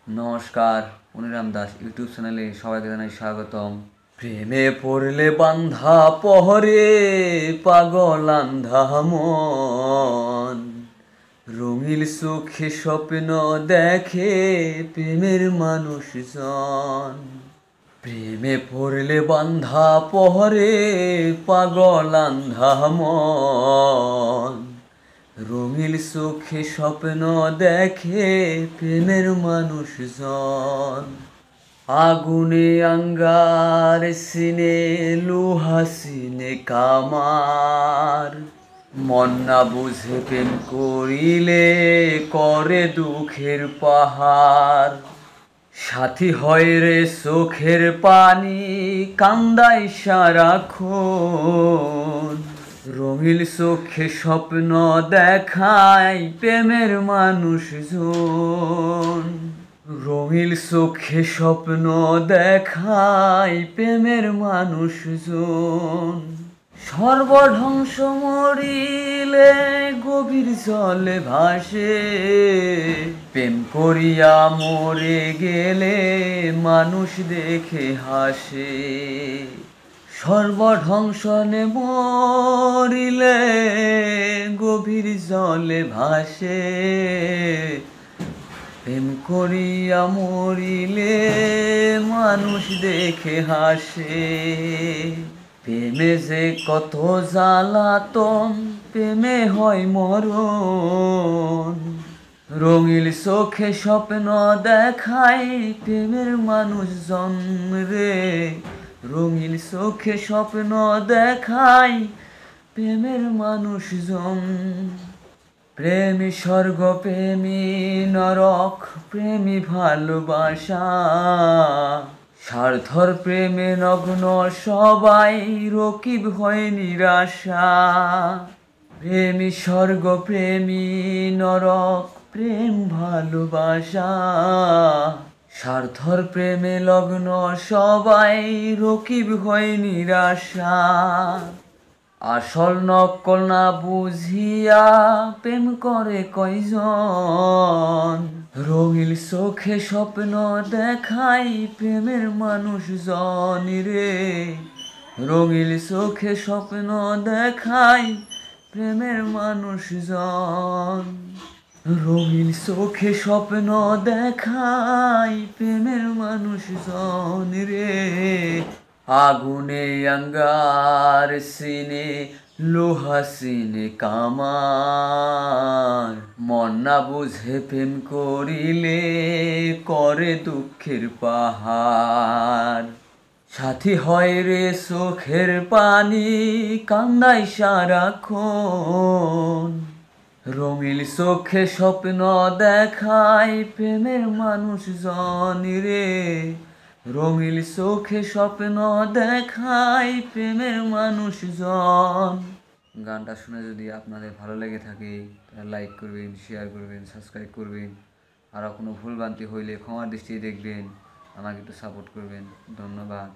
নমস্কার, মনিরাম দাস ইউটিউব চ্যানেলে সবাইকে জানাই স্বাগতম। প্রেমে পড়লে বান্ধা পহরে পাগল আন্ধা মন, রঙিল চোখে স্বপ্ন দেখে প্রেমের মানুষজন। প্রেমে পড়লে বান্ধা পহরে পাগল আন্ধা মন, রঙিল চোখে স্বপ্ন দেখে প্রেমের মানুষজন। আগুনে আঙ্গার সিনে লোহা সিনে কামার, মন না বুঝে প্রেম করিলে করে দুঃখের পাহাড়। সাথী হয় রে চোখের পানি কান্দায় সারাক্ষণ, রঙিল চোখে স্বপ্ন দেখায় প্রেমের মানুষজন। রঙিল চোখে স্বপ্ন দেখায় প্রেমের মানুষজন। সর্বধ্বংস মরিলে গভীর জলে ভাসে, প্রেম করিয়া মরে গেলে মানুষ দেখে হাসে। সর্বধ্বংসনে মরিলে গভীর জলে ভাসে, প্রেম করিয়া মরিলে মানুষ দেখে হাসে। প্রেমে যে কত জ্বালাতন, প্রেমে হয় মরণ, রঙিল চোখে স্বপ্ন দেখায় প্রেমের মানুষজন রে। রঙিল চোখে স্বপ্ন দেখায় প্রেমের মানুষজন। প্রেমী স্বর্গ প্রেমী নরক প্রেমী ভালোবাসা, স্বার্থর প্রেমে নগ্ন সবাই রকিব হয় নিরাশা। প্রেমী স্বর্গ প্রেমী নরক প্রেম ভালোবাসা, স্বার্থর প্রেমে লগ্ন সবাই রকিব হয় নিরাশা। আসল নকল না বুঝিয়া প্রেম করে কয়জন, রঙিল চোখে স্বপ্ন দেখাই প্রেমের মানুষজন রে। রঙিল চোখে স্বপ্ন দেখাই প্রেমের মানুষজন। রঙিল চোখে স্বপ্ন দেখাই প্রেমের মানুষজন রে। আগুনে আঙ্গার সিনে লোহা সিনে কামার, মন না বুঝে প্রেম করিলে করে দুঃখের পাহাড়। সাথী হয় রে চোখের পানি কান্দায় সারাক্ষণ, রঙিল চোখে স্বপ্ন দেখায় প্রেমের মানুষজন রে। রঙিল চোখে স্বপ্ন দেখায় প্রেমের মানুষজন। গানটা শুনে যদি আপনাদের ভালো লেগে থাকে তাহলে লাইক করবেন, শেয়ার করবেন, সাবস্ক্রাইব করবেন। আর কোনো ভুলভ্রান্তি হইলে ক্ষমার দৃষ্টিতে দেখবেন, আমাকে একটু সাপোর্ট করবেন। ধন্যবাদ।